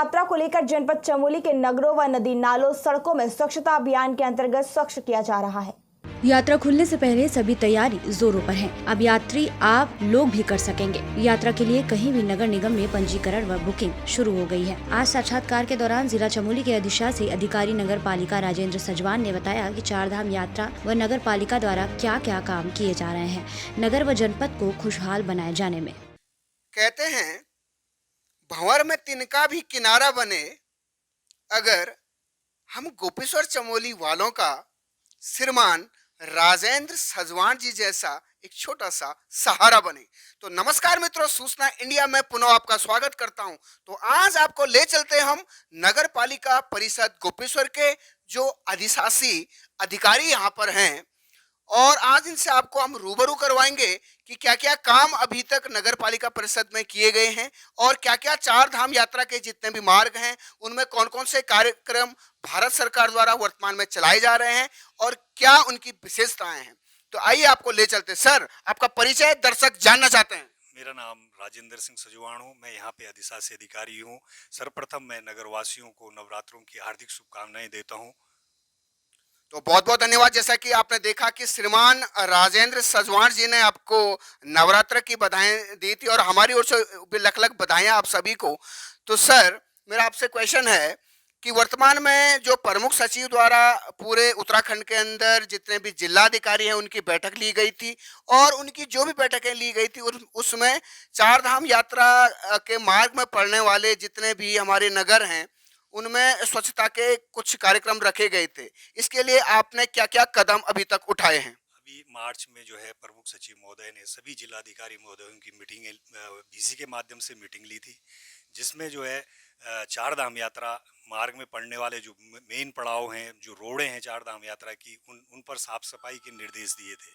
यात्रा को लेकर जनपद चमोली के नगरों व नदी नालों सड़कों में स्वच्छता अभियान के अंतर्गत स्वच्छ किया जा रहा है। यात्रा खुलने से पहले सभी तैयारी जोरों पर है। अब यात्री आप लोग भी कर सकेंगे। यात्रा के लिए कहीं भी नगर निगम में पंजीकरण व बुकिंग शुरू हो गई है। आज साक्षात्कार के दौरान जिला चमोली के अधिशासी अधिकारी नगर पालिका राजेंद्र सजवान ने बताया कि चारधाम यात्रा व नगर पालिका द्वारा क्या क्या काम किए जा रहे हैं नगर व जनपद को खुशहाल बनाए जाने में। कहते हैं भंवर में तिनका भी किनारा बने। अगर हम गोपेश्वर चमोली वालों का श्रीमान राजेंद्र सजवान जी जैसा एक छोटा सा सहारा बने तो नमस्कार मित्रों, सूचना इंडिया में पुनः आपका स्वागत करता हूं। तो आज आपको ले चलते हैं हम नगर पालिका परिषद गोपेश्वर के जो अधिशासी अधिकारी यहां पर हैं और आज इनसे आपको हम रूबरू करवाएंगे कि क्या क्या काम अभी तक नगर पालिका परिषद में किए गए हैं और क्या क्या चार धाम यात्रा के जितने भी मार्ग हैं उनमें कौन कौन से कार्यक्रम भारत सरकार द्वारा वर्तमान में चलाए जा रहे हैं और क्या उनकी विशेषताएं हैं। तो आइए आपको ले चलते। सर, आपका परिचय दर्शक जानना चाहते हैं। मेरा नाम राजेंद्र सिंह सजवान हूँ। मैं यहाँ पे अधिशासी अधिकारी हूँ। सर्वप्रथम मैं नगरवासियों को नवरात्रों की हार्दिक शुभकामनाएं देता हूँ। तो बहुत बहुत धन्यवाद। जैसा कि आपने देखा कि श्रीमान राजेंद्र सजवान जी ने आपको नवरात्र की बधाई दी थी और हमारी ओर से भी लख लख बधाइयां आप सभी को। तो सर, मेरा आपसे क्वेश्चन है कि वर्तमान में जो प्रमुख सचिव द्वारा पूरे उत्तराखंड के अंदर जितने भी जिलाधिकारी हैं उनकी बैठक ली गई थी और उनकी जो भी बैठकें ली गई थी उसमें चार धाम यात्रा के मार्ग में पड़ने वाले जितने भी हमारे नगर हैं उनमें स्वच्छता के कुछ कार्यक्रम रखे गए थे। इसके लिए आपने क्या क्या कदम अभी तक उठाए हैं? अभी मार्च में जो है प्रमुख सचिव महोदय ने सभी जिलाधिकारी महोदयों की मीटिंग बीसी के माध्यम से मीटिंग ली थी, जिसमें जो है चार धाम यात्रा मार्ग में पड़ने वाले जो मेन पड़ाव हैं, जो रोडें हैं चार धाम यात्रा की, उन पर साफ सफाई के निर्देश दिए थे।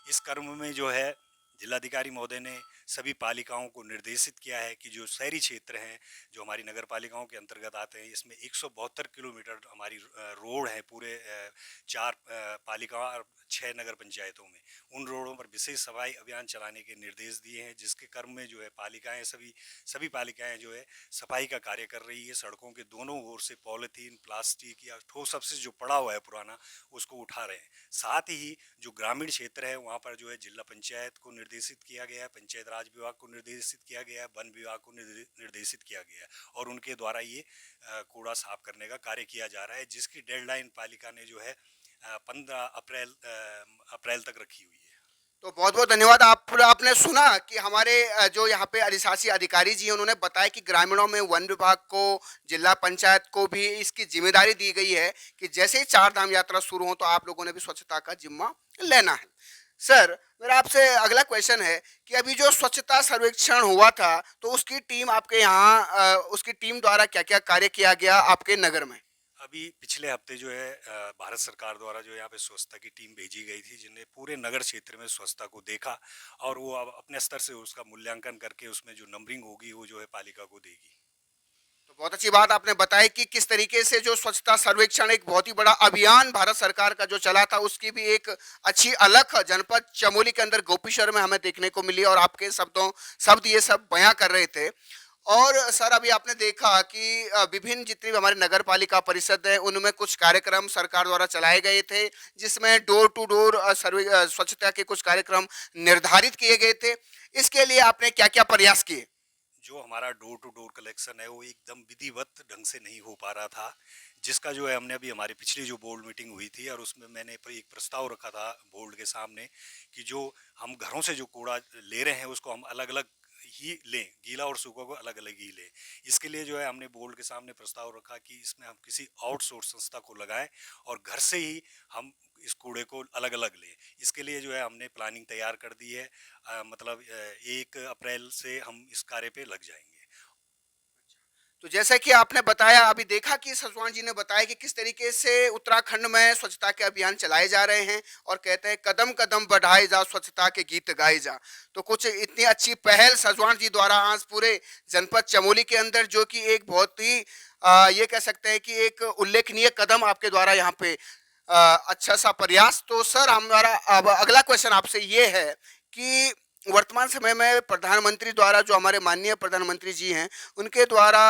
इस क्रम में जो है जिलाधिकारी महोदय ने सभी पालिकाओं को निर्देशित किया है कि जो शहरी क्षेत्र हैं जो हमारी नगर पालिकाओं के अंतर्गत आते हैं, इसमें 172 किलोमीटर हमारी रोड है पूरे चार पालिका और 6 नगर पंचायतों में। उन रोडों पर विशेष सफाई अभियान चलाने के निर्देश दिए हैं, जिसके क्रम में जो है पालिकाएं सभी पालिकाएं जो है सफाई का कार्य कर रही है। सड़कों के दोनों ओर से पॉलीथीन, प्लास्टिक या ठोस सबसे जो पड़ा हुआ है पुराना, उसको उठा रहे हैं। साथ ही जो ग्रामीण क्षेत्र है वहाँ पर जो है जिला पंचायत को निर्देशित किया गया है, पंचायत राज विभाग को निर्देशित किया गया है, वन विभाग को निर्देशित किया गया है और उनके द्वारा ये कूड़ा साफ करने का कार्य किया जा रहा है, जिसकी डेडलाइन पालिका ने जो है 15 अप्रैल तक रखी हुई है। तो बहुत बहुत धन्यवाद। आपने सुना कि हमारे जो यहाँ पे अधिशासी अधिकारी जी हैं उन्होंने बताया कि ग्रामीणों में वन विभाग को, जिला पंचायत को भी इसकी जिम्मेदारी दी गई है कि जैसे ही चार धाम यात्रा शुरू हो तो आप लोगों ने भी स्वच्छता का जिम्मा लेना है। सर, मेरा आपसे अगला क्वेश्चन है कि अभी जो स्वच्छता सर्वेक्षण हुआ था तो उसकी टीम आपके यहाँ उसकी टीम द्वारा क्या क्या कार्य किया गया आपके नगर में? अभी पिछले हफ्ते जो है भारत सरकार द्वारा जो यहाँ पे स्वच्छता की टीम भेजी गई थी, जिन्हें पूरे नगर क्षेत्र में स्वच्छता को देखा और वो अब अपने स्तर से उसका मूल्यांकन करके उसमें जो नंबरिंग होगी वो जो है पालिका को देगी। तो बहुत अच्छी बात आपने बताई कि किस तरीके से जो स्वच्छता सर्वेक्षण एक बहुत ही बड़ा अभियान भारत सरकार का जो चला था उसकी भी एक अच्छी अलग जनपद चमोली के अंदर गोपेश्वर में हमें देखने को मिली और आपके शब्द ये सब बयां कर रहे थे। और सर, अभी आपने देखा कि विभिन्न जितनी भी हमारे नगर पालिका परिषद है उनमें कुछ कार्यक्रम सरकार द्वारा चलाए गए थे, जिसमें डोर टू डोर स्वच्छता के कुछ कार्यक्रम निर्धारित किए गए थे। इसके लिए आपने क्या क्या प्रयास किए? जो हमारा डोर टू डोर कलेक्शन है वो एकदम विधिवत ढंग से नहीं हो पा रहा था, जिसका जो है हमने अभी हमारी पिछली जो बोर्ड मीटिंग हुई थी और उसमें मैंने एक प्रस्ताव रखा था बोर्ड के सामने कि जो हम घरों से जो कूड़ा ले रहे हैं उसको हम अलग अलग ही लें, गीला और सूखा को अलग अलग ही लें। इसके लिए जो है हमने बोर्ड के सामने प्रस्ताव रखा कि इसमें हम किसी आउटसोर्स संस्था को लगाएं और घर से ही हम इस कूड़े को अलग अलग लें। इसके लिए जो है हमने प्लानिंग तैयार कर दी है। मतलब 1 अप्रैल से हम इस कार्य पे लग जाएंगे। तो जैसा कि आपने बताया, अभी देखा कि सजवान जी ने बताया कि किस तरीके से उत्तराखंड में स्वच्छता के अभियान चलाए जा रहे हैं और कहते हैं कदम कदम बढ़ाए जा, स्वच्छता के गीत गाए जा। तो कुछ इतनी अच्छी पहल सजवान जी द्वारा आज पूरे जनपद चमोली के अंदर, जो कि एक बहुत ही ये कह सकते हैं कि एक उल्लेखनीय कदम आपके द्वारा यहाँ पे अच्छा सा प्रयास। तो सर, हमारा अब अगला क्वेश्चन आपसे ये है कि वर्तमान समय में प्रधानमंत्री द्वारा, जो हमारे माननीय प्रधानमंत्री जी हैं, उनके द्वारा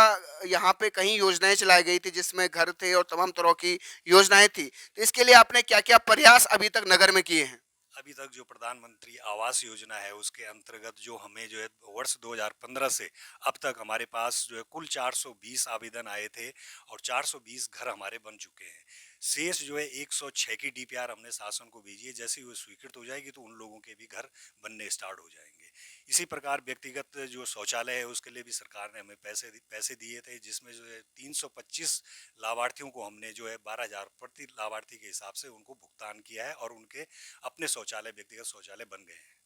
यहाँ पे कई योजनाएं चलाई गई थी, जिसमें घर थे और तमाम तरह की योजनाएं थी। तो इसके लिए आपने क्या क्या प्रयास अभी तक नगर में किए हैं? अभी तक जो प्रधानमंत्री आवास योजना है उसके अंतर्गत जो हमें जो है वर्ष 2015 से अब तक हमारे पास जो है कुल 420 आवेदन आए थे और 420 घर हमारे बन चुके हैं। शेष जो है 106 की डीपीआर हमने शासन को भेजी है। जैसे ही वो स्वीकृत हो जाएगी तो उन लोगों के भी घर बनने स्टार्ट हो जाएंगे। इसी प्रकार व्यक्तिगत जो शौचालय है उसके लिए भी सरकार ने हमें पैसे दिए थे, जिसमें जो है 325 लाभार्थियों को हमने जो है 12,000 प्रति लाभार्थी के हिसाब से उनको भुगतान किया है और उनके अपने शौचालय, व्यक्तिगत शौचालय बन गए हैं।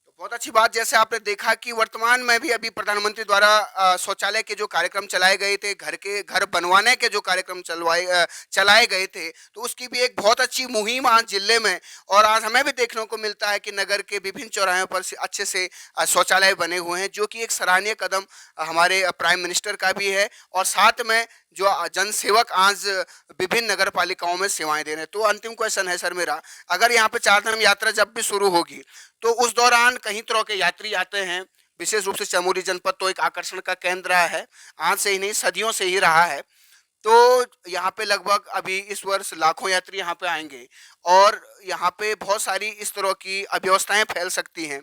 तो बहुत अच्छी बात, जैसे आपने देखा कि वर्तमान में भी अभी प्रधानमंत्री द्वारा शौचालय के जो कार्यक्रम चलाए गए थे, घर बनवाने के जो कार्यक्रम चलाए गए थे, तो उसकी भी एक बहुत अच्छी मुहिम आज जिले में और आज हमें भी देखने को मिलता है कि नगर के विभिन्न चौराहों पर अच्छे से शौचालय बने हुए हैं, जो कि एक सराहनीय कदम हमारे प्राइम मिनिस्टर का भी है। और साथ में जो जनसेवक आज विभिन्न नगर पालिकाओं में सेवाएं दे रहे हैं। तो अंतिम क्वेश्चन है सर मेरा, अगर यहाँ पे चारधाम यात्रा जब भी शुरू होगी तो उस दौरान कई तरह के यात्री आते हैं, विशेष रूप से चमोली जनपद तो एक आकर्षण का केंद्र रहा है, आज से ही नहीं सदियों से ही रहा है। तो यहाँ पे लगभग अभी इस वर्ष लाखों यात्री यहाँ पे आएंगे और यहाँ पे बहुत सारी इस तरह की अव्यवस्थाएं फैल सकती हैं।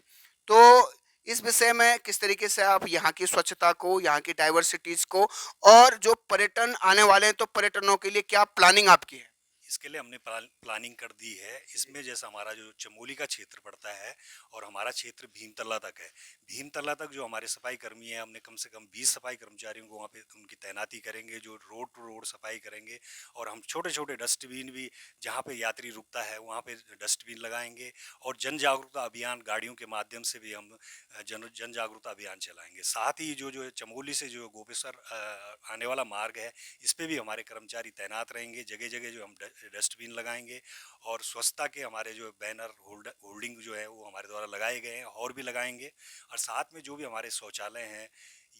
तो इस विषय में किस तरीके से आप यहाँ की स्वच्छता को, यहाँ की डाइवर्सिटीज को और जो पर्यटन आने वाले हैं तो पर्यटनों के लिए क्या प्लानिंग आपकी है? इसके लिए हमने प्लानिंग कर दी है। इसमें जैसा हमारा जो चमोली का क्षेत्र पड़ता है और हमारा क्षेत्र भीमतला तक है, भीमतला तक जो हमारे सफाई कर्मी हैं, हमने कम से कम 20 सफाई कर्मचारियों को वहाँ पे उनकी तैनाती करेंगे जो रोड टू रोड सफाई करेंगे। और हम छोटे छोटे डस्टबिन भी जहाँ पे यात्री रुकता है वहाँ पे डस्टबिन लगाएंगे और जन जागरूकता अभियान गाड़ियों के माध्यम से भी हम जन जागरूकता अभियान चलाएंगे। साथ ही जो चमोली से जो गोपेश्वर आने वाला मार्ग है, इस पे भी हमारे कर्मचारी तैनात रहेंगे। जगह जगह जो हम डस्टबिन लगाएंगे और स्वच्छता के हमारे जो बैनर होल्डिंग जो है वो हमारे द्वारा लगाए गए हैं और भी लगाएंगे। और साथ में जो भी हमारे शौचालय हैं,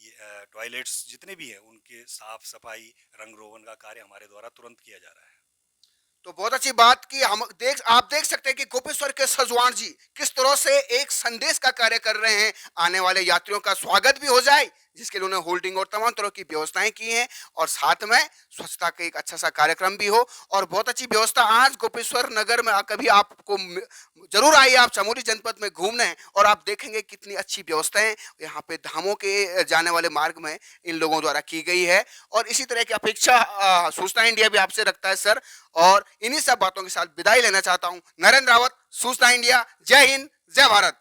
ये टॉयलेट्स जितने भी हैं, उनके साफ सफाई रंग रोगन का कार्य हमारे द्वारा तुरंत किया जा रहा है। तो बहुत अच्छी बात कि आप देख सकते हैं कि गोपेश्वर के सजवान जी किस तरह से एक संदेश का कार्य कर रहे हैं, आने वाले यात्रियों का स्वागत भी हो जाए, जिसके लिए उन्होंने होल्डिंग और तमाम तरह की व्यवस्थाएं की हैं और साथ में स्वच्छता का एक अच्छा सा कार्यक्रम भी हो और बहुत अच्छी व्यवस्था। आज गोपेश्वर नगर में कभी आपको जरूर आइए आप चमोली जनपद में घूमने और आप देखेंगे कितनी अच्छी व्यवस्थाएं यहाँ पे धामों के जाने वाले मार्ग में इन लोगों द्वारा की गई है। और इसी तरह की अपेक्षा सूचना इंडिया भी आपसे रखता है सर। और इन्हीं सब बातों के साथ विदाई लेना चाहता हूँ। नरेंद्र रावत, सूचना इंडिया। जय हिंद, जय भारत।